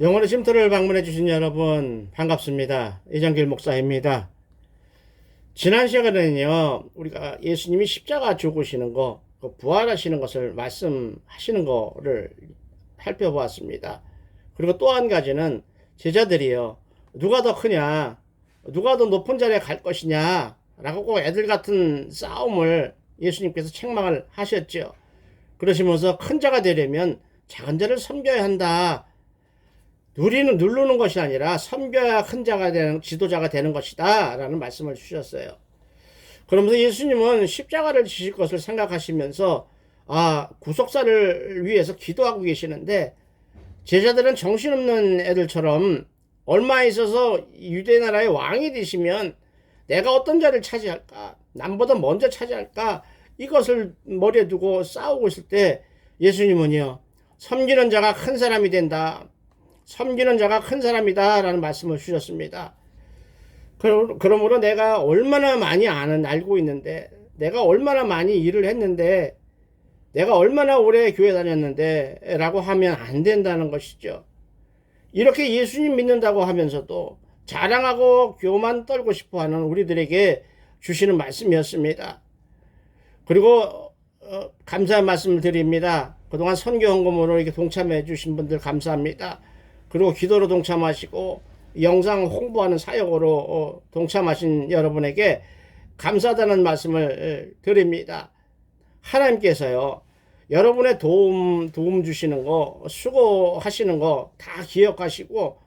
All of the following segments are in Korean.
영혼의 쉼터를 방문해 주신 여러분 반갑습니다. 이정길 목사입니다. 지난 시간에는요, 우리가 예수님이 십자가 죽으시는 거, 부활하시는 것을 말씀하시는 거를 살펴보았습니다. 그리고 또 한 가지는 제자들이요, 누가 더 크냐, 누가 더 높은 자리에 갈 것이냐 라고 애들 같은 싸움을 예수님께서 책망을 하셨죠. 그러시면서 큰 자가 되려면 작은 자를 섬겨야 한다. 누르는 것이 아니라 섬겨야 큰 자가 되는, 지도자가 되는 것이다 라는 말씀을 주셨어요. 그러면서 예수님은 십자가를 지실 것을 생각하시면서 구속사를 위해서 기도하고 계시는데, 제자들은 정신없는 애들처럼 얼마 있어서 유대 나라의 왕이 되시면 내가 어떤 자리를 차지할까, 남보다 먼저 차지할까, 이것을 머리에 두고 싸우고 있을 때 예수님은요, 섬기는 자가 큰 사람이 된다, 섬기는 자가 큰 사람이다 라는 말씀을 주셨습니다. 그러므로 내가 얼마나 많이 알고 있는데, 내가 얼마나 많이 일을 했는데, 내가 얼마나 오래 교회 다녔는데 라고 하면 안 된다는 것이죠. 이렇게 예수님 믿는다고 하면서도 자랑하고 교만 떨고 싶어하는 우리들에게 주시는 말씀이었습니다. 그리고 감사의 말씀을 드립니다. 그동안 선교 헌금으로 이렇게 동참해 주신 분들 감사합니다. 그리고 기도로 동참하시고 영상 홍보하는 사역으로 동참하신 여러분에게 감사하다는 말씀을 드립니다. 하나님께서요, 여러분의 도움 주시는 거, 수고하시는 거 다 기억하시고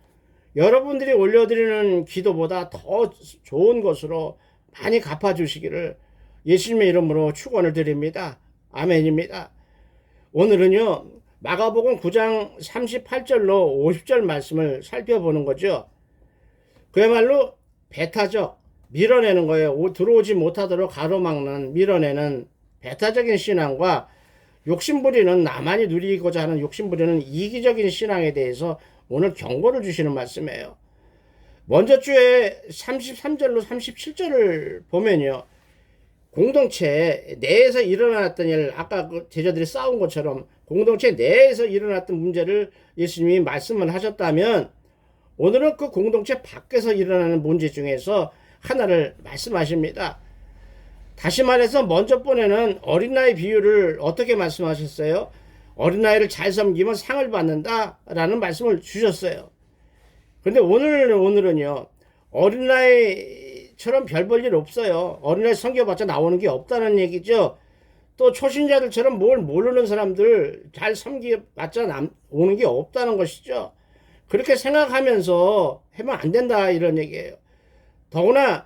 여러분들이 올려드리는 기도보다 더 좋은 것으로 많이 갚아주시기를 예수님의 이름으로 축원을 드립니다. 아멘입니다. 오늘은요, 마가복음 9장 38절로 50절 말씀을 살펴보는 거죠. 그야말로 배타적, 밀어내는 거예요. 들어오지 못하도록 가로막는, 밀어내는 배타적인 신앙과 욕심부리는, 나만이 누리고자 하는 욕심부리는 이기적인 신앙에 대해서 오늘 경고를 주시는 말씀이에요. 먼저 주에 33절로 37절을 보면요, 공동체 내에서 일어났던 일, 아까 그 제자들이 싸운 것처럼 공동체 내에서 일어났던 문제를 예수님이 말씀을 하셨다면, 오늘은 그 공동체 밖에서 일어나는 문제 중에서 하나를 말씀하십니다. 다시 말해서 먼저 번에는 어린아이 비유를 어떻게 말씀하셨어요? 어린아이를 잘 섬기면 상을 받는다 라는 말씀을 주셨어요. 그런데 오늘은요, 어린아이처럼 별 볼 일 없어요. 어린아이 섬겨봤자 나오는 게 없다는 얘기죠. 또 초신자들처럼 뭘 모르는 사람들 잘 섬겨봤자 오는 게 없다는 것이죠. 그렇게 생각하면서 하면 안 된다 이런 얘기예요. 더구나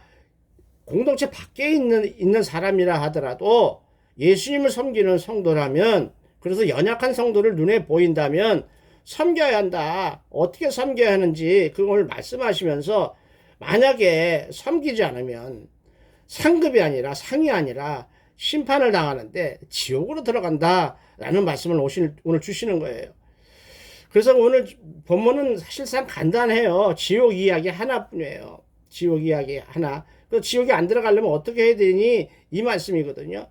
공동체 밖에 있는 사람이라 하더라도 예수님을 섬기는 성도라면, 그래서 연약한 성도를 눈에 보인다면 섬겨야 한다. 어떻게 섬겨야 하는지 그걸 말씀하시면서, 만약에 섬기지 않으면 상급이 아니라 상이 아니라 심판을 당하는데 지옥으로 들어간다라는 말씀을 오늘 주시는 거예요. 그래서 오늘 본문은 사실상 간단해요. 지옥 이야기 하나뿐이에요. 지옥 이야기 하나. 그 지옥에 안 들어가려면 어떻게 해야 되니? 이 말씀이거든요.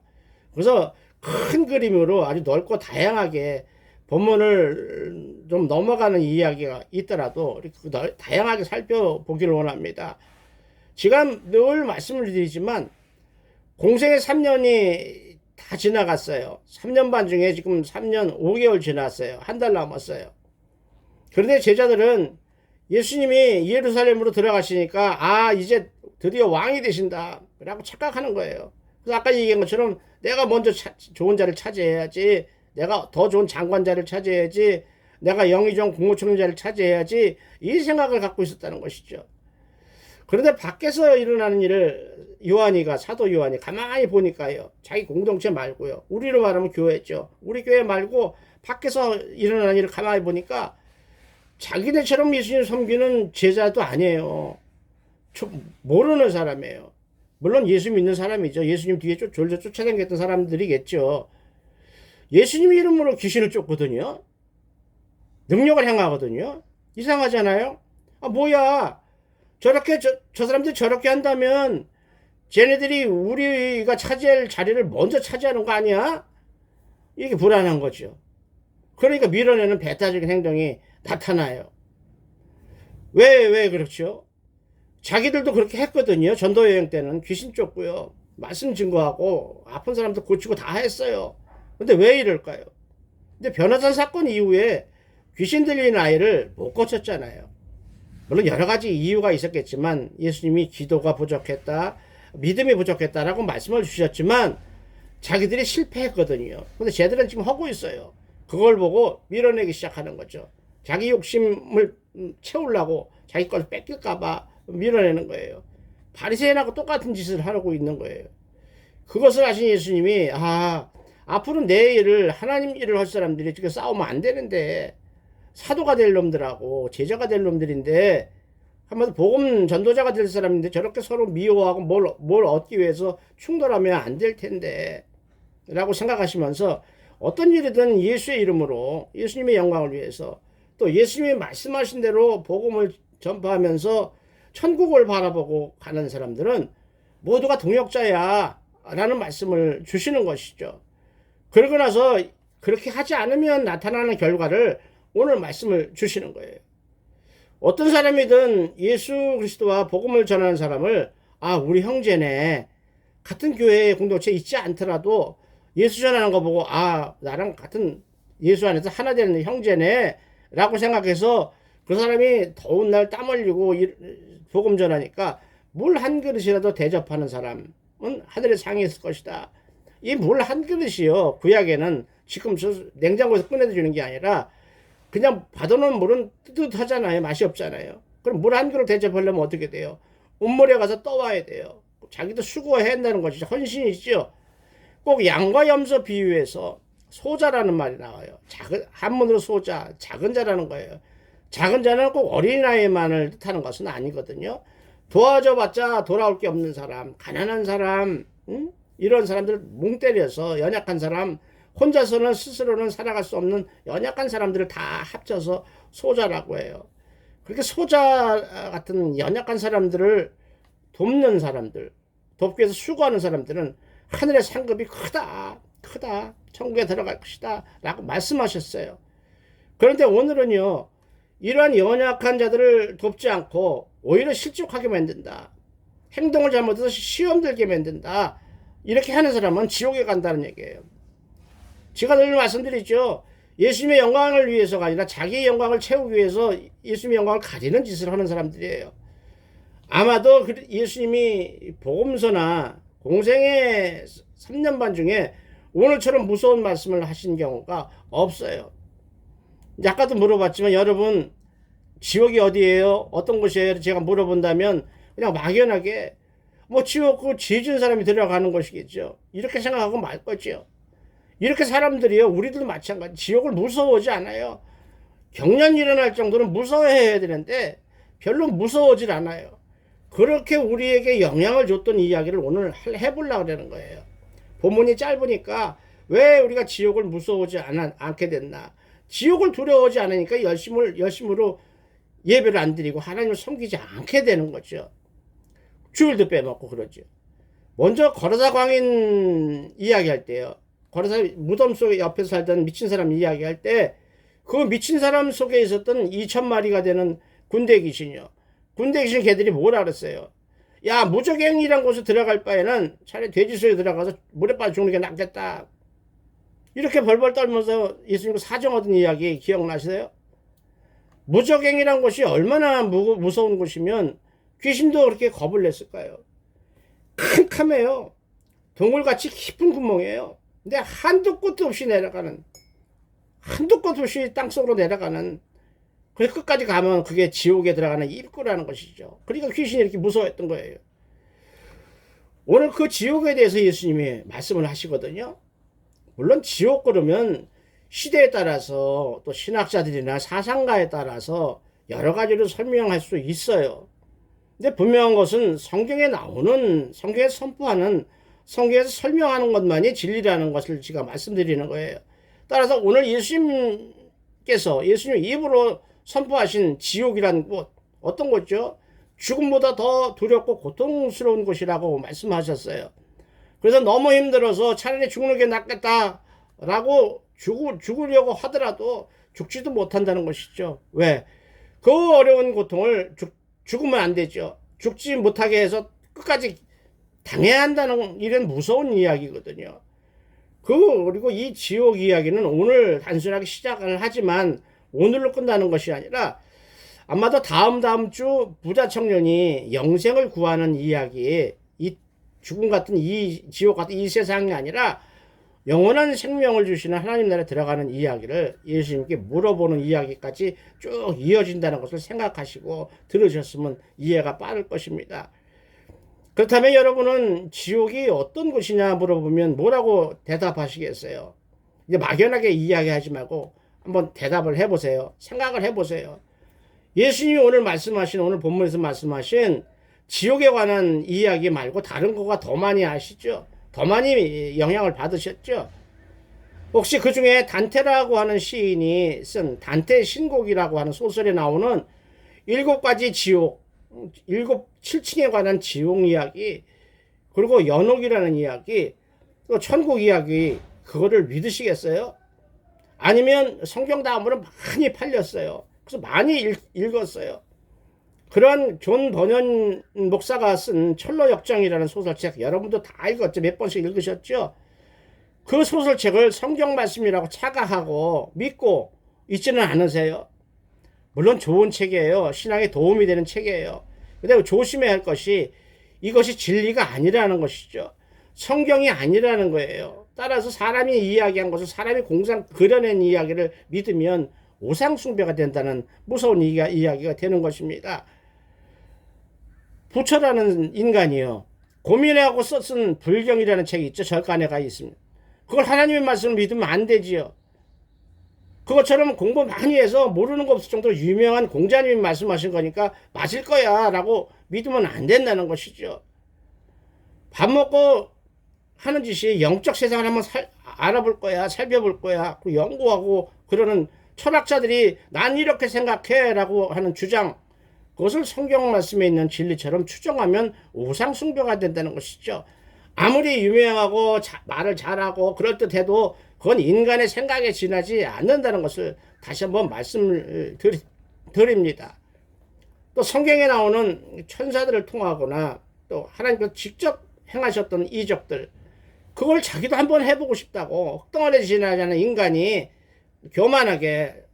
그래서 큰 그림으로 아주 넓고 다양하게 본문을 좀 넘어가는 이야기가 있더라도 다양하게 살펴보기를 원합니다. 지금 늘 말씀을 드리지만 공생의 3년이 다 지나갔어요. 3년 반 중에 지금 3년 5개월 지났어요. 한 달 남았어요. 그런데 제자들은 예수님이 예루살렘으로 들어가시니까 이제 드디어 왕이 되신다 라고 착각하는 거예요. 그래서 아까 얘기한 것처럼 내가 먼저 좋은 자를 차지해야지, 내가 더 좋은 장관 자를 차지해야지, 내가 영의정 국무총리 자를 차지해야지, 이 생각을 갖고 있었다는 것이죠. 그런데 밖에서 일어나는 일을 사도 요한이 가만히 보니까요, 자기 공동체 말고요, 우리로 말하면 교회죠, 우리 교회 말고 밖에서 일어나는 일을 가만히 보니까 자기네처럼 예수님 섬기는 제자도 아니에요. 모르는 사람이에요. 물론 예수 믿는 사람이죠. 예수님 뒤에 졸졸 쫓아다녔던 사람들이겠죠. 예수님 이름으로 귀신을 쫓거든요. 능력을 행하거든요. 이상하잖아요. 뭐야, 저렇게 저 사람들이 저렇게 한다면 쟤네들이 우리가 차지할 자리를 먼저 차지하는 거 아니야? 이게 불안한 거죠. 그러니까 밀어내는 배타적인 행동이 나타나요. 왜 그렇죠? 자기들도 그렇게 했거든요. 전도 여행 때는 귀신 쫓고요. 말씀 증거하고 아픈 사람도 고치고 다 했어요. 근데 왜 이럴까요? 근데 변호사 사건 이후에 귀신 들린 아이를 못 고쳤잖아요. 물론 여러 가지 이유가 있었겠지만 예수님이 기도가 부족했다, 믿음이 부족했다라고 말씀을 주셨지만 자기들이 실패했거든요. 근데 쟤들은 지금 하고 있어요. 그걸 보고 밀어내기 시작하는 거죠. 자기 욕심을 채우려고 자기 걸 뺏길까봐 밀어내는 거예요. 바리새인하고 똑같은 짓을 하고 있는 거예요. 그것을 아신 예수님이 앞으로 내 일을 하나님 일을 할 사람들이 지금 싸우면 안 되는데 사도가 될 놈들하고 제자가 될 놈들인데 한마디로 복음 전도자가 될 사람인데 저렇게 서로 미워하고 뭘 얻기 위해서 충돌하면 안 될 텐데 라고 생각하시면서 어떤 일이든 예수의 이름으로 예수님의 영광을 위해서 또 예수님이 말씀하신 대로 복음을 전파하면서 천국을 바라보고 가는 사람들은 모두가 동역자야 라는 말씀을 주시는 것이죠. 그러고 나서 그렇게 하지 않으면 나타나는 결과를 오늘 말씀을 주시는 거예요. 어떤 사람이든 예수 그리스도와 복음을 전하는 사람을 우리 형제네, 같은 교회 공동체에 있지 않더라도 예수 전하는 거 보고 나랑 같은 예수 안에서 하나 되는 형제네 라고 생각해서 그 사람이 더운 날 땀 흘리고 복음 전하니까 물 한 그릇이라도 대접하는 사람은 하늘의 상이 있을 것이다. 이 물 한 그릇이요, 구약에는 지금 냉장고에서 꺼내주는 게 아니라 그냥 받아놓은 물은 뜨뜻하잖아요. 맛이 없잖아요. 그럼 물 한 그릇 대접하려면 어떻게 돼요? 온물에 가서 떠와야 돼요. 자기도 수고해야 한다는 것이죠. 헌신이죠. 꼭 양과 염소 비유해서 소자라는 말이 나와요. 한문으로 소자, 작은 자라는 거예요. 작은 자는 꼭 어린아이만을 뜻하는 것은 아니거든요. 도와줘봤자 돌아올 게 없는 사람, 가난한 사람, 이런 사람들 뭉 때려서 연약한 사람, 혼자서는 스스로는 살아갈 수 없는 연약한 사람들을 다 합쳐서 소자라고 해요. 그렇게 소자 같은 연약한 사람들을 돕는 사람들, 돕기 위해서 수고하는 사람들은 하늘의 상급이 크다. 천국에 들어갈 것이다 라고 말씀하셨어요. 그런데 오늘은요, 이러한 연약한 자들을 돕지 않고 오히려 실족하게 만든다, 행동을 잘못해서 시험 들게 만든다, 이렇게 하는 사람은 지옥에 간다는 얘기예요. 제가 늘 말씀드리죠. 예수님의 영광을 위해서가 아니라 자기의 영광을 채우기 위해서 예수님의 영광을 가리는 짓을 하는 사람들이에요. 아마도 예수님이 복음서나 공생의 3년 반 중에 오늘처럼 무서운 말씀을 하신 경우가 없어요. 아까도 물어봤지만 여러분, 지옥이 어디예요? 어떤 곳이에요? 제가 물어본다면 그냥 막연하게 지옥 죄 지은 사람이 들어가는 것이겠죠. 이렇게 생각하고 말 거죠. 이렇게 사람들이요, 우리들도 마찬가지, 지옥을 무서워하지 않아요. 경련이 일어날 정도는 무서워해야 되는데 별로 무서워하지 않아요. 그렇게 우리에게 영향을 줬던 이야기를 오늘 해보려고 하는 거예요. 본문이 짧으니까 왜 우리가 지옥을 무서워하지 않게 됐나? 지옥을 두려워하지 않으니까 열심으로 예배를 안 드리고 하나님을 섬기지 않게 되는 거죠. 주일도 빼먹고 그러죠. 먼저 거르사 광인 이야기할 때요, 거르사 무덤 속에 옆에서 살던 미친 사람 이야기할 때 그 미친 사람 속에 있었던 2,000마리가 되는 군대 귀신이요, 군대 귀신 걔들이 뭐라 그랬어요? 야, 무적행이란 곳에 들어갈 바에는 차라리 돼지 속에 들어가서 물에 빠져 죽는 게 낫겠다. 이렇게 벌벌 떨면서 예수님 사정하던 이야기 기억나시세요? 무적행이란 곳이 얼마나 무서운 곳이면 귀신도 그렇게 겁을 냈을까요? 캄캄해요. 동굴같이 깊은 구멍이에요. 근데 한도 끝도 없이 땅속으로 내려가는, 그래서 끝까지 가면 그게 지옥에 들어가는 입구라는 것이죠. 그러니까 귀신이 이렇게 무서워했던 거예요. 오늘 그 지옥에 대해서 예수님이 말씀을 하시거든요. 물론 지옥 그러면 시대에 따라서 또 신학자들이나 사상가에 따라서 여러 가지로 설명할 수 있어요. 근데 분명한 것은 성경에 나오는, 성경에 선포하는, 성경에서 설명하는 것만이 진리라는 것을 제가 말씀드리는 거예요. 따라서 오늘 예수님께서 예수님 입으로 선포하신 지옥이라는 곳, 어떤 곳이죠? 죽음보다 더 두렵고 고통스러운 곳이라고 말씀하셨어요. 그래서 너무 힘들어서 차라리 죽는 게 낫겠다라고 죽으려고 하더라도 죽지도 못한다는 것이죠. 왜? 그 어려운 고통을 죽으면 안 되죠. 죽지 못하게 해서 끝까지 당해야 한다는 이런 무서운 이야기거든요. 그리고 이 지옥 이야기는 오늘 단순하게 시작을 하지만 오늘로 끝나는 것이 아니라 아마도 다음 주 부자 청년이 영생을 구하는 이야기, 이 죽음 같은 이 지옥 같은 이 세상이 아니라 영원한 생명을 주시는 하나님 나라에 들어가는 이야기를 예수님께 물어보는 이야기까지 쭉 이어진다는 것을 생각하시고 들으셨으면 이해가 빠를 것입니다. 그렇다면 여러분은 지옥이 어떤 곳이냐 물어보면 뭐라고 대답하시겠어요? 이제 막연하게 이야기하지 말고 한번 대답을 해보세요. 생각을 해보세요. 예수님이 오늘 말씀하신, 오늘 본문에서 말씀하신 지옥에 관한 이야기 말고 다른 거가 더 많이 아시죠? 더 많이 영향을 받으셨죠? 혹시 그 중에 단테라고 하는 시인이 쓴 단테 신곡이라고 하는 소설에 나오는 7가지 지옥, 7층에 관한 지옥 이야기, 그리고 연옥이라는 이야기, 또 천국 이야기, 그거를 믿으시겠어요? 아니면 성경 다음으로 많이 팔렸어요. 그래서 많이 읽었어요. 그런 존 버년 목사가 쓴 철로역정이라는 소설책 여러분도 다 읽었죠. 몇 번씩 읽으셨죠. 그 소설책을 성경 말씀이라고 착각하고 믿고 있지는 않으세요. 물론 좋은 책이에요. 신앙에 도움이 되는 책이에요. 근데 조심해야 할 것이 이것이 진리가 아니라는 것이죠. 성경이 아니라는 거예요. 따라서 사람이 이야기한 것을 사람이 공상 그려낸 이야기를 믿으면 우상숭배가 된다는 무서운 이야기가 되는 것입니다. 부처라는 인간이요, 고민하고 쓴 불경이라는 책이 있죠. 절간에 가 있습니다. 그걸 하나님의 말씀을 믿으면 안 되지요. 그것처럼 공부 많이 해서 모르는 거 없을 정도로 유명한 공자님이 말씀하신 거니까 맞을 거야 라고 믿으면 안 된다는 것이죠. 밥 먹고 하는 짓이 영적 세상을 한번 알아볼 거야, 살펴볼 거야, 연구하고 그러는 철학자들이 난 이렇게 생각해 라고 하는 주장, 그것을 성경 말씀에 있는 진리처럼 추정하면 우상숭배가 된다는 것이죠. 아무리 유명하고 말을 잘하고 그럴듯해도 그건 인간의 생각에 지나지 않는다는 것을 다시 한번 말씀을 드립니다. 또 성경에 나오는 천사들을 통하거나 또 하나님께서 직접 행하셨던 이적들, 그걸 자기도 한번 해보고 싶다고 흙덩어리에 지나지 않는 인간이 교만하게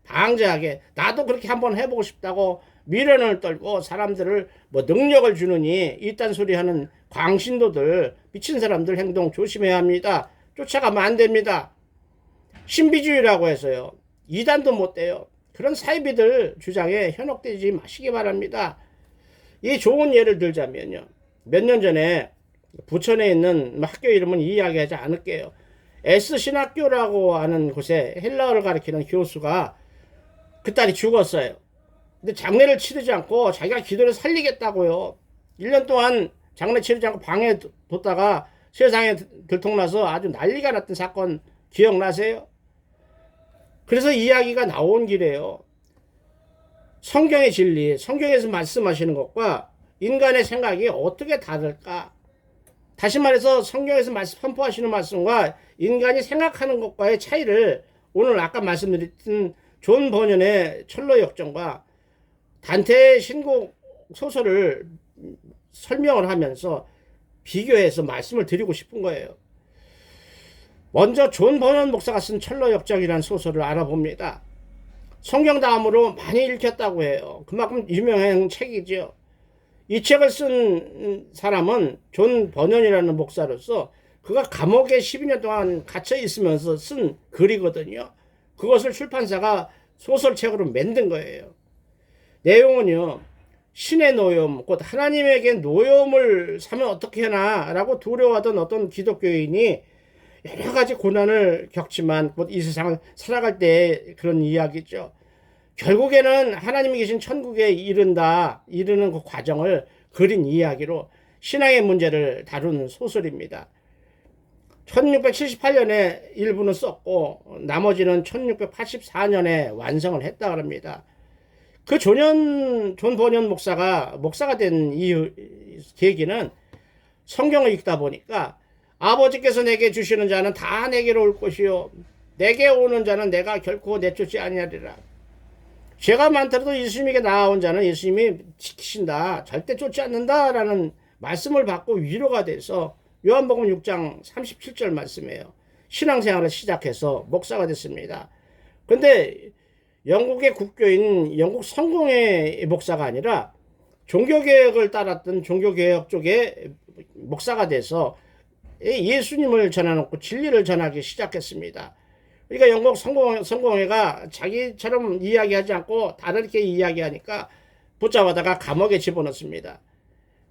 방자하게 나도 그렇게 한번 해보고 싶다고 미련을 떨고 사람들을 능력을 주느니 이딴 소리 하는 광신도들, 미친 사람들 행동 조심해야 합니다. 쫓아가면 안 됩니다. 신비주의라고 해서요, 이단도 못 돼요. 그런 사이비들 주장에 현혹되지 마시기 바랍니다. 이 좋은 예를 들자면요, 몇 년 전에 부천에 있는 학교 이름은 이야기하지 않을게요. S신학교라고 하는 곳에 헬라어를 가르치는 교수가 그 딸이 죽었어요. 근데 장례를 치르지 않고 자기가 기도를 살리겠다고요. 1년 동안 장례 치르지 않고 방에 뒀다가 세상에 들통나서 아주 난리가 났던 사건 기억나세요? 그래서 이야기가 나온 길이에요. 성경의 진리, 성경에서 말씀하시는 것과 인간의 생각이 어떻게 다를까? 다시 말해서 성경에서 선포하시는 말씀과 인간이 생각하는 것과의 차이를 오늘 아까 말씀드린 존 버년의 철로역정과 단테의 신곡 소설을 설명을 하면서 비교해서 말씀을 드리고 싶은 거예요. 먼저 존 버년 목사가 쓴 철로역정이라는 소설을 알아봅니다. 성경 다음으로 많이 읽혔다고 해요. 그만큼 유명한 책이죠. 이 책을 쓴 사람은 존 버년이라는 목사로서 그가 감옥에 12년 동안 갇혀 있으면서 쓴 글이거든요. 그것을 출판사가 소설책으로 만든 거예요. 내용은요, 신의 노염, 곧 하나님에게 노염을 사면 어떻게 하나 라고 두려워하던 어떤 기독교인이 여러 가지 고난을 겪지만 곧 이 세상을 살아갈 때 그런 이야기죠. 결국에는 하나님이 계신 천국에 이르는 그 과정을 그린 이야기로 신앙의 문제를 다루는 소설입니다. 1678년에 일부는 썼고 나머지는 1684년에 완성을 했다고 합니다. 그 존 버년 목사가 된 이유 계기는 성경을 읽다 보니까 아버지께서 내게 주시는 자는 다 내게로 올 것이요 내게 오는 자는 내가 결코 내쫓지 아니하리라. 죄가 많더라도 예수님에게 나아온 자는 예수님이 지키신다, 절대 쫓지 않는다라는 말씀을 받고 위로가 돼서 요한복음 6장 37절 말씀이에요. 신앙생활을 시작해서 목사가 됐습니다. 근데 영국의 국교인 영국 성공회 목사가 아니라 종교개혁을 따랐던 종교개혁 쪽의 목사가 돼서 예수님을 전해놓고 진리를 전하기 시작했습니다. 그러니까 영국 성공회가 자기처럼 이야기하지 않고 다르게 이야기하니까 붙잡아다가 감옥에 집어넣습니다.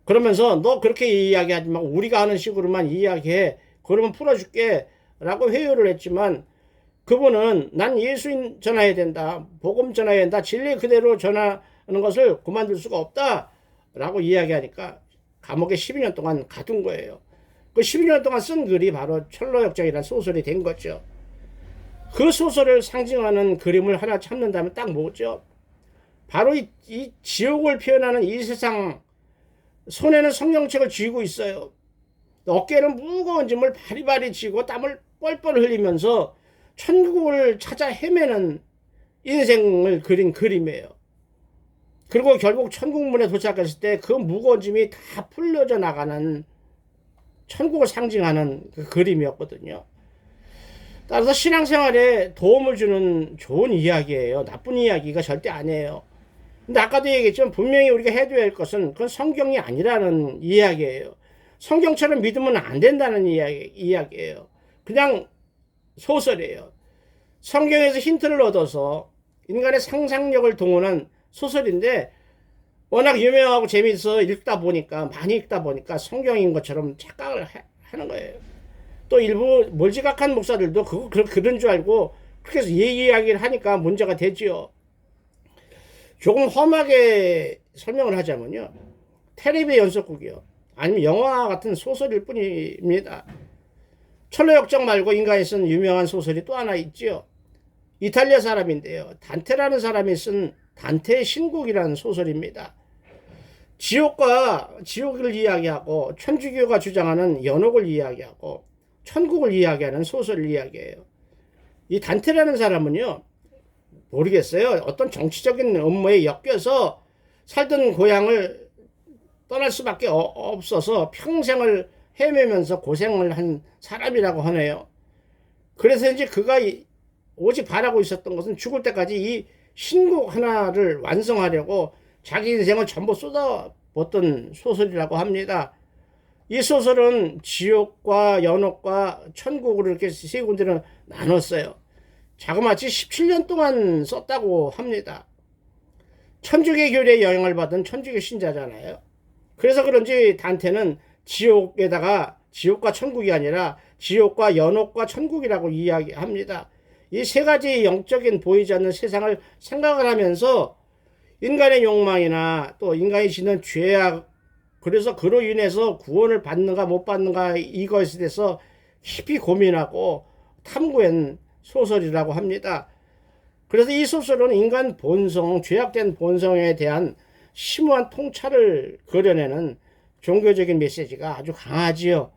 그러면서 너 그렇게 이야기하지 마, 우리가 하는 식으로만 이야기해, 그러면 풀어줄게 라고 회유를 했지만, 그분은 난 예수 전해야 된다, 복음 전해야 된다, 진리 그대로 전하는 것을 그만둘 수가 없다 라고 이야기하니까 감옥에 12년 동안 가둔 거예요. 그 12년 동안 쓴 글이 바로 철로역정이라는 소설이 된 거죠. 그 소설을 상징하는 그림을 하나 찾는다면 딱 뭐죠? 바로 이 지옥을 표현하는 이 세상, 손에는 성경책을 쥐고 있어요. 어깨는 무거운 짐을 바리바리 쥐고 땀을 뻘뻘 흘리면서 천국을 찾아 헤매는 인생을 그린 그림이에요. 그리고 결국 천국문에 도착했을 때 그 무거운 짐이 다 풀려져 나가는 천국을 상징하는 그 그림이었거든요. 따라서 신앙생활에 도움을 주는 좋은 이야기예요. 나쁜 이야기가 절대 아니에요. 근데 아까도 얘기했지만 분명히 우리가 해줘야 할 것은 그건 성경이 아니라는 이야기예요. 성경처럼 믿으면 안 된다는 이야기예요. 그냥 소설이에요. 성경에서 힌트를 얻어서 인간의 상상력을 동원한 소설인데 워낙 유명하고 재미있어 많이 읽다 보니까 성경인 것처럼 착각을 하는 거예요. 또 일부 몰지각한 목사들도 그런 줄 알고 그렇게 해서 이야기를 하니까 문제가 되지요. 조금 험하게 설명을 하자면요, 텔레비 연속극이요, 아니면 영화 같은 소설일 뿐입니다. 철로역정 말고 인간이 쓴 유명한 소설이 또 하나 있지요. 이탈리아 사람인데요, 단테라는 사람이 쓴 단테의 신곡이라는 소설입니다. 지옥을 이야기하고 천주교가 주장하는 연옥을 이야기하고 천국을 이야기하는 소설 이야기예요. 이 단테라는 사람은요, 모르겠어요, 어떤 정치적인 업무에 엮여서 살던 고향을 떠날 수밖에 없어서 평생을 헤매면서 고생을 한 사람이라고 하네요. 그래서 이제 그가 오직 바라고 있었던 것은 죽을 때까지 이 신곡 하나를 완성하려고 자기 인생을 전부 쏟아붓던 소설이라고 합니다. 이 소설은 지옥과 연옥과 천국으로 이렇게 세 군데로 나눴어요. 자그마치 17년 동안 썼다고 합니다. 천주교 교리의 영향을 받은 천주교 신자잖아요. 그래서 그런지 단테는 지옥과 천국이 아니라 지옥과 연옥과 천국이라고 이야기합니다. 이 세 가지 영적인 보이지 않는 세상을 생각을 하면서 인간의 욕망이나 또 인간이 짓는 죄악, 그래서 그로 인해서 구원을 받는가 못 받는가 이것에 대해서 깊이 고민하고 탐구한 소설이라고 합니다. 그래서 이 소설은 인간 본성, 죄악된 본성에 대한 심오한 통찰을 그려내는 종교적인 메시지가 아주 강하지요.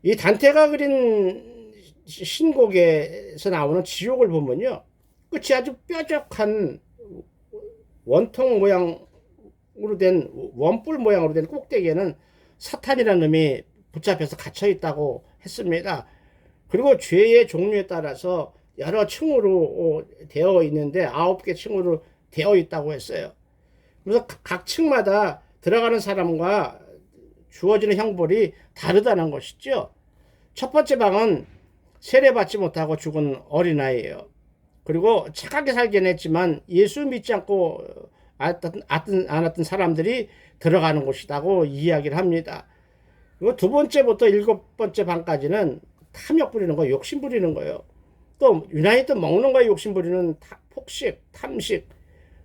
이 단테가 그린 신곡에서 나오는 지옥을 보면요, 끝이 아주 뾰족한 원뿔 모양으로 된 꼭대기에는 사탄이라는 놈이 붙잡혀서 갇혀 있다고 했습니다. 그리고 죄의 종류에 따라서 여러 층으로 되어 있는데 9개 층으로 되어 있다고 했어요. 그래서 각 층마다 들어가는 사람과 주어지는 형벌이 다르다는 것이죠. 첫 번째 방은 세례받지 못하고 죽은 어린아이예요. 그리고 착하게 살긴 했지만 예수 믿지 않고 않았던 사람들이 들어가는 곳이라고 이야기를 합니다. 그리고 두 번째부터 7번째 방까지는 탐욕 부리는 거, 욕심 부리는 거예요. 또 유난히 또 먹는 거에 욕심 부리는 폭식, 탐식,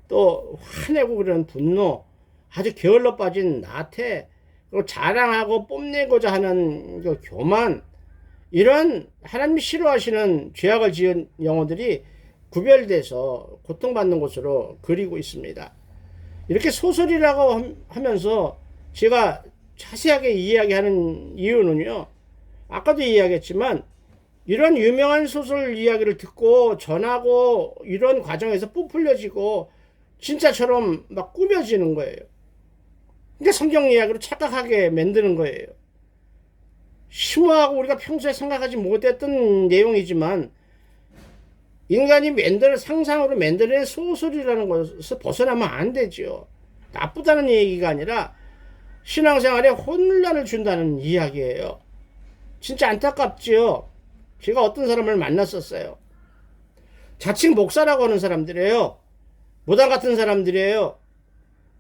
또 화내고 그러는 분노, 아주 게을러 빠진 나태, 그리고 자랑하고 뽐내고자 하는 그 교만, 이런 하나님이 싫어하시는 죄악을 지은 영혼들이 구별돼서 고통받는 곳으로 그리고 있습니다. 이렇게 소설이라고 하면서 제가 자세하게 이야기하는 이유는요, 아까도 이야기했지만 이런 유명한 소설 이야기를 듣고 전하고 이런 과정에서 부풀려지고 진짜처럼 막 꾸며지는 거예요. 그러니까 성경 이야기로 착각하게 만드는 거예요. 심오하고 우리가 평소에 생각하지 못했던 내용이지만 인간이 상상으로 만드는 소설이라는 것에서 벗어나면 안 되죠. 나쁘다는 얘기가 아니라 신앙생활에 혼란을 준다는 이야기예요. 진짜 안타깝지요. 제가 어떤 사람을 만났었어요. 자칭 목사라고 하는 사람들이에요. 무당 같은 사람들이에요.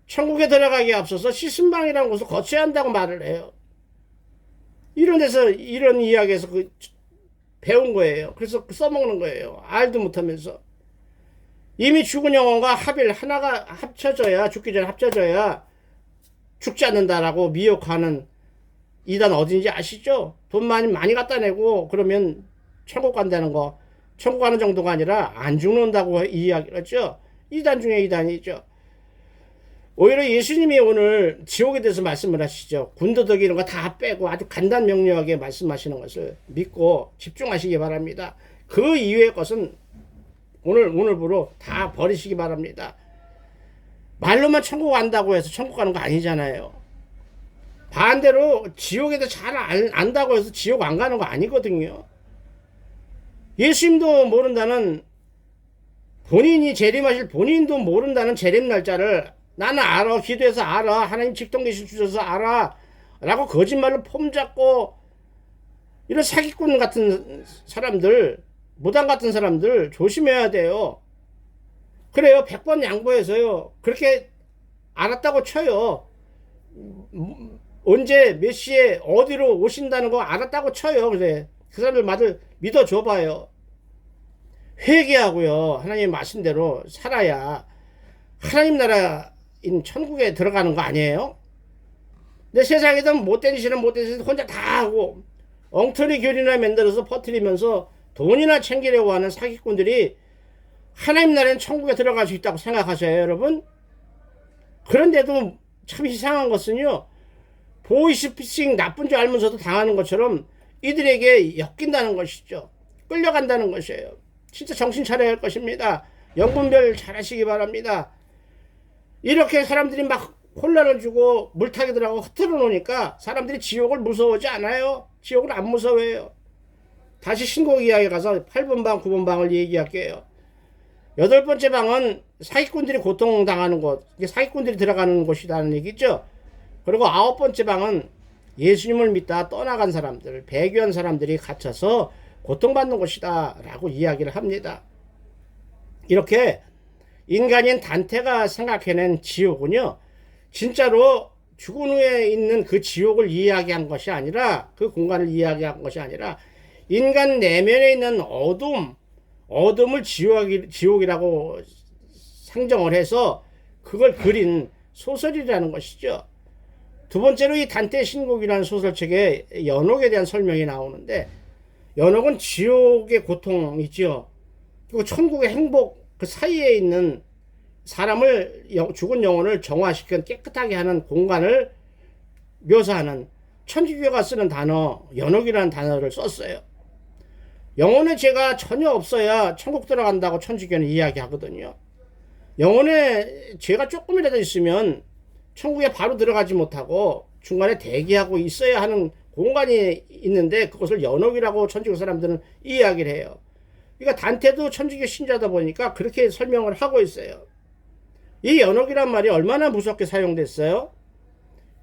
천국에 들어가기에 앞서서 시슴방이라는 곳을 거쳐야 한다고 말을 해요. 이런 데서 이런 이야기에서 배운 거예요. 그래서 써먹는 거예요. 알도 못하면서. 이미 죽은 영혼과 하나가 합쳐져야, 죽기 전에 합쳐져야 죽지 않는다라고 미혹하는 이단 어딘지 아시죠? 돈 많이 갖다 내고 그러면 천국 간다는 거. 천국 가는 정도가 아니라 안 죽는다고 이야기를 했죠. 이단 중에 이단이죠. 오히려 예수님이 오늘 지옥에 대해서 말씀을 하시죠. 군더더기 이런 거 다 빼고 아주 간단 명료하게 말씀하시는 것을 믿고 집중하시기 바랍니다. 그 이외의 것은 오늘부로 다 버리시기 바랍니다. 말로만 천국 간다고 해서 천국 가는 거 아니잖아요. 반대로 지옥에 대해서 잘 안다고 해서 지옥 안 가는 거 아니거든요. 예수님도 모른다는 본인이 재림하실 본인도 모른다는 재림 날짜를 나는 알아. 기도해서 알아. 하나님 직통계시 주셔서 알아. 라고 거짓말로 폼 잡고 이런 사기꾼 같은 사람들, 무당 같은 사람들 조심해야 돼요. 그래요. 100번 양보해서요. 그렇게 알았다고 쳐요. 언제 몇 시에 어디로 오신다는 거 알았다고 쳐요. 그래. 그 사람들 말을 믿어줘 봐요. 회개하고요. 하나님 말씀대로 살아야 하나님 나라 천국에 들어가는 거 아니에요? 내 세상에서 못된 짓은 혼자 다 하고 엉터리 교리나 만들어서 퍼뜨리면서 돈이나 챙기려고 하는 사기꾼들이 하나님 나라는 천국에 들어갈 수 있다고 생각하셔요, 여러분? 그런데도 참 이상한 것은요, 보이스피싱 나쁜 줄 알면서도 당하는 것처럼 이들에게 엮인다는 것이죠. 끌려간다는 것이에요. 진짜 정신 차려야 할 것입니다. 영분별 잘 하시기 바랍니다. 이렇게 사람들이 막 혼란을 주고 물타기들하고 흐트러 놓으니까 사람들이 지옥을 무서워하지 않아요. 지옥을 안 무서워해요. 다시 신곡 이야기 가서 8번 방, 9번 방을 얘기할게요. 8번째 방은 사기꾼들이 고통당하는 곳, 사기꾼들이 들어가는 곳이라는 얘기죠. 그리고 9번째 방은 예수님을 믿다 떠나간 사람들, 배교한 사람들이 갇혀서 고통받는 곳이다 라고 이야기를 합니다. 이렇게 인간인 단테가 생각해낸 지옥은요, 진짜로 죽은 후에 있는 그 지옥을 이야기한 것이 아니라, 그 공간을 이야기한 것이 아니라 인간 내면에 있는 어둠을 지옥이라고 상정을 해서 그걸 그린 소설이라는 것이죠. 두 번째로 이 단테 신곡이라는 소설책에 연옥에 대한 설명이 나오는데, 연옥은 지옥의 고통이죠. 그리고 천국의 행복 그 사이에 있는 사람을 죽은 영혼을 정화시켜 깨끗하게 하는 공간을 묘사하는 천주교가 쓰는 단어 연옥이라는 단어를 썼어요. 영혼의 죄가 전혀 없어야 천국 들어간다고 천주교는 이야기하거든요. 영혼의 죄가 조금이라도 있으면 천국에 바로 들어가지 못하고 중간에 대기하고 있어야 하는 공간이 있는데 그것을 연옥이라고 천주교 사람들은 이야기를 해요. 그러니까 단테도 천주교 신자다 보니까 그렇게 설명을 하고 있어요. 이 연옥이란 말이 얼마나 무섭게 사용됐어요?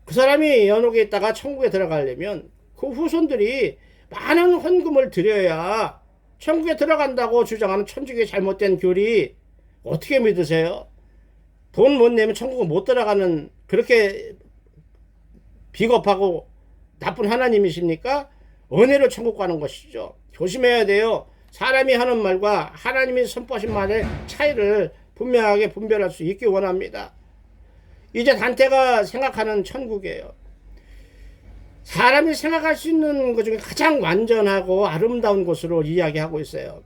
그 사람이 연옥에 있다가 천국에 들어가려면 그 후손들이 많은 헌금을 드려야 천국에 들어간다고 주장하는 천주교의 잘못된 교리 어떻게 믿으세요? 돈 못 내면 천국에 못 들어가는 그렇게 비겁하고 나쁜 하나님이십니까? 은혜로 천국 가는 것이죠. 조심해야 돼요. 사람이 하는 말과 하나님이 선포하신 말의 차이를 분명하게 분별할 수 있기 원합니다. 이제 단테가 생각하는 천국이에요. 사람이 생각할 수 있는 것 중에 가장 완전하고 아름다운 곳으로 이야기하고 있어요.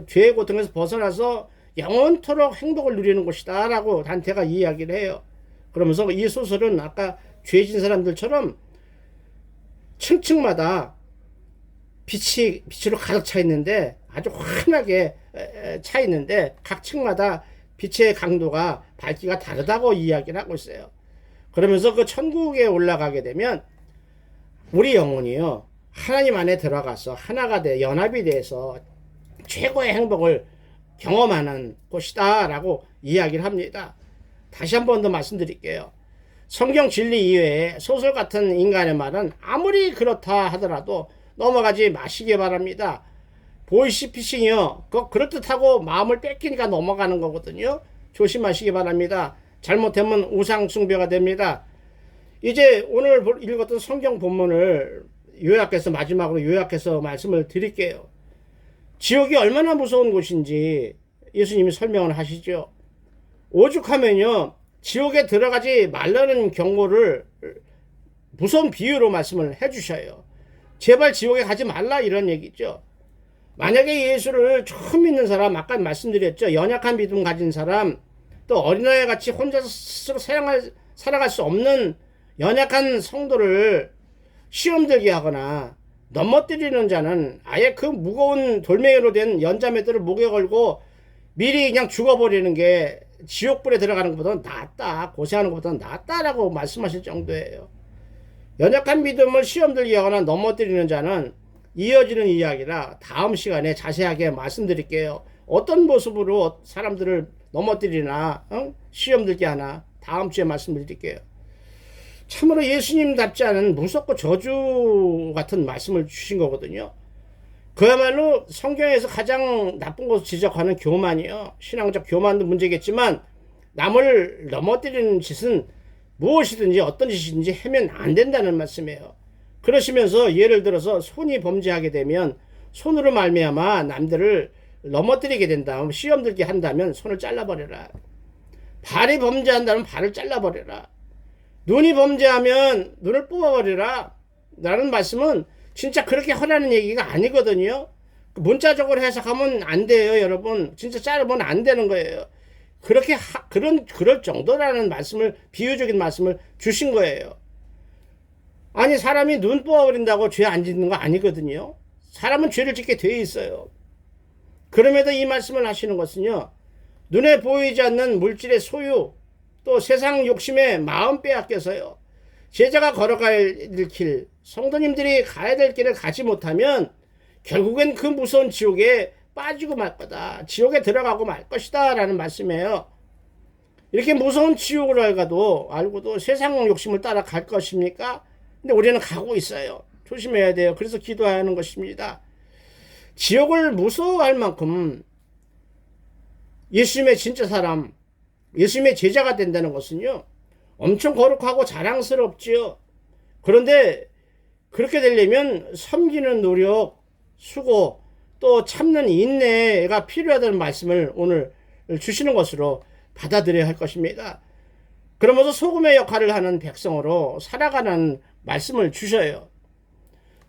죄의 고통에서 벗어나서 영원토록 행복을 누리는 곳이다 라고 단테가 이야기를 해요. 그러면서 이 소설은 아까 죄진 사람들처럼 층층마다 빛으로 가득 차 있는데 아주 환하게 차 있는데 각 층마다 빛의 강도가 밝기가 다르다고 이야기를 하고 있어요. 그러면서 그 천국에 올라가게 되면 우리 영혼이요 하나님 안에 들어가서 하나가 돼 연합이 돼서 최고의 행복을 경험하는 곳이다 라고 이야기를 합니다. 다시 한 번 더 말씀드릴게요. 성경 진리 이외에 소설 같은 인간의 말은 아무리 그렇다 하더라도 넘어가지 마시기 바랍니다. 보이스피싱이요 그럴듯하고 마음을 뺏기니까 넘어가는 거거든요. 조심하시기 바랍니다. 잘못하면 우상숭배가 됩니다. 이제 오늘 읽었던 성경 본문을 요약해서 마지막으로 요약해서 말씀을 드릴게요. 지옥이 얼마나 무서운 곳인지 예수님이 설명을 하시죠. 오죽하면요 지옥에 들어가지 말라는 경고를 무서운 비유로 말씀을 해주셔요. 제발 지옥에 가지 말라 이런 얘기죠. 만약에 예수를 처음 믿는 사람, 아까 말씀드렸죠. 연약한 믿음 가진 사람, 또 어린아이 같이 혼자서 스스로 살아갈 수 없는 연약한 성도를 시험 들게 하거나 넘어뜨리는 자는 아예 그 무거운 돌멩이로 된 연자매들을 목에 걸고 미리 그냥 죽어버리는 게 지옥불에 들어가는 것보다는 낫다, 고생하는 것보다는 낫다라고 말씀하실 정도예요. 연약한 믿음을 시험 들게 하거나 넘어뜨리는 자는 이어지는 이야기라 다음 시간에 자세하게 말씀드릴게요. 어떤 모습으로 사람들을 넘어뜨리나 시험 들게 하나 다음 주에 말씀드릴게요. 참으로 예수님답지 않은 무섭고 저주 같은 말씀을 주신 거거든요. 그야말로 성경에서 가장 나쁜 것을 지적하는 교만이요. 신앙적 교만도 문제겠지만 남을 넘어뜨리는 짓은 무엇이든지 어떤 짓인지 하면 안 된다는 말씀이에요. 그러시면서 예를 들어서 손이 범죄하게 되면 손으로 말미암아 남들을 넘어뜨리게 된다. 시험 들게 한다면 손을 잘라버려라. 발이 범죄한다면 발을 잘라버려라. 눈이 범죄하면 눈을 뽑아버리라 라는 말씀은 진짜 그렇게 하라는 얘기가 아니거든요. 문자적으로 해석하면 안 돼요, 여러분. 진짜 자르면 안 되는 거예요. 그렇게 그럴 정도라는 말씀을, 비유적인 말씀을 주신 거예요. 아니, 사람이 눈 뽑아버린다고 죄 안 짓는 거 아니거든요. 사람은 죄를 짓게 돼 있어요. 그럼에도 이 말씀을 하시는 것은요, 눈에 보이지 않는 물질의 소유, 또 세상 욕심에 마음 빼앗겨서요, 제자가 걸어갈 길, 성도님들이 가야 될 길을 가지 못하면 결국엔 그 무서운 지옥에 빠지고 말 거다. 지옥에 들어가고 말 것이다 라는 말씀이에요. 이렇게 무서운 지옥을 알고도 세상 욕심을 따라 갈 것입니까? 근데 우리는 가고 있어요. 조심해야 돼요. 그래서 기도하는 것입니다. 지옥을 무서워할 만큼 예수님의 진짜 사람, 예수님의 제자가 된다는 것은요, 엄청 거룩하고 자랑스럽지요. 그런데 그렇게 되려면 섬기는 노력, 수고, 또 참는 인내가 필요하다는 말씀을 오늘 주시는 것으로 받아들여야 할 것입니다. 그러면서 소금의 역할을 하는 백성으로 살아가는 말씀을 주셔요.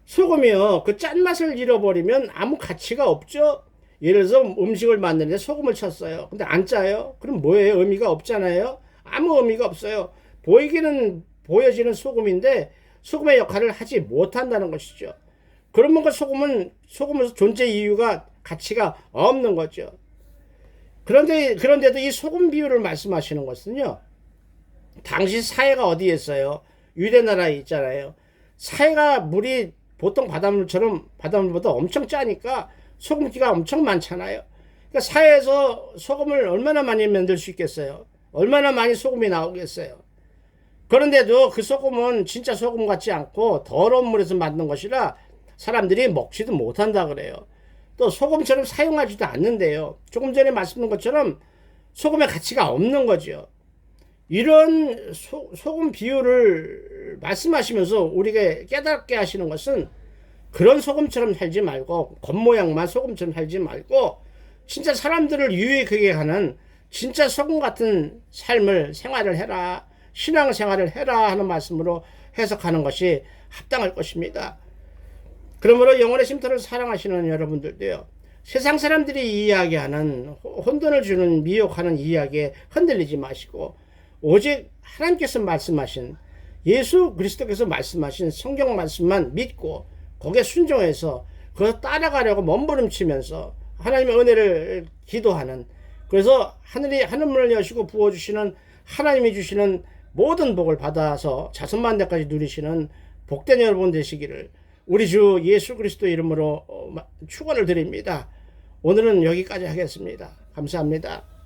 소금이요, 그 짠맛을 잃어버리면 아무 가치가 없죠. 예를 들어서 음식을 만드는데 소금을 쳤어요. 근데 안 짜요? 그럼 뭐예요? 의미가 없잖아요. 아무 의미가 없어요. 보여지는 소금인데 소금의 역할을 하지 못한다는 것이죠. 그러면 그 소금에서 존재 이유가 가치가 없는 거죠. 그런데도 이 소금 비유를 말씀하시는 것은요, 당시 사해가 어디에 있어요? 유대 나라에 있잖아요. 사해가 물이 보통 바닷물보다 엄청 짜니까 소금기가 엄청 많잖아요. 그러니까 사해에서 소금을 얼마나 많이 만들 수 있겠어요? 얼마나 많이 소금이 나오겠어요? 그런데도 그 소금은 진짜 소금 같지 않고 더러운 물에서 만든 것이라 사람들이 먹지도 못한다 그래요. 또 소금처럼 사용하지도 않는데요. 조금 전에 말씀드린 것처럼 소금의 가치가 없는 거죠. 이런 소금 비유를 말씀하시면서 우리가 깨닫게 하시는 것은 그런 소금처럼 살지 말고, 겉모양만 소금처럼 살지 말고 진짜 사람들을 유익하게 하는 진짜 소금 같은 생활을 해라, 신앙생활을 해라 하는 말씀으로 해석하는 것이 합당할 것입니다. 그러므로 영혼의 쉼터를 사랑하시는 여러분들도요, 세상 사람들이 이야기하는 혼돈을 주는 미혹하는 이야기에 흔들리지 마시고 오직 하나님께서 말씀하신, 예수 그리스도께서 말씀하신 성경 말씀만 믿고 거기에 순종해서 그거 따라가려고 몸부림치면서 하나님의 은혜를 기도하는, 그래서 하늘문을 여시고 부어주시는 하나님이 주시는 모든 복을 받아서 자손만대까지 누리시는 복된 여러분 되시기를 우리 주 예수 그리스도 이름으로 축원을 드립니다. 오늘은 여기까지 하겠습니다. 감사합니다.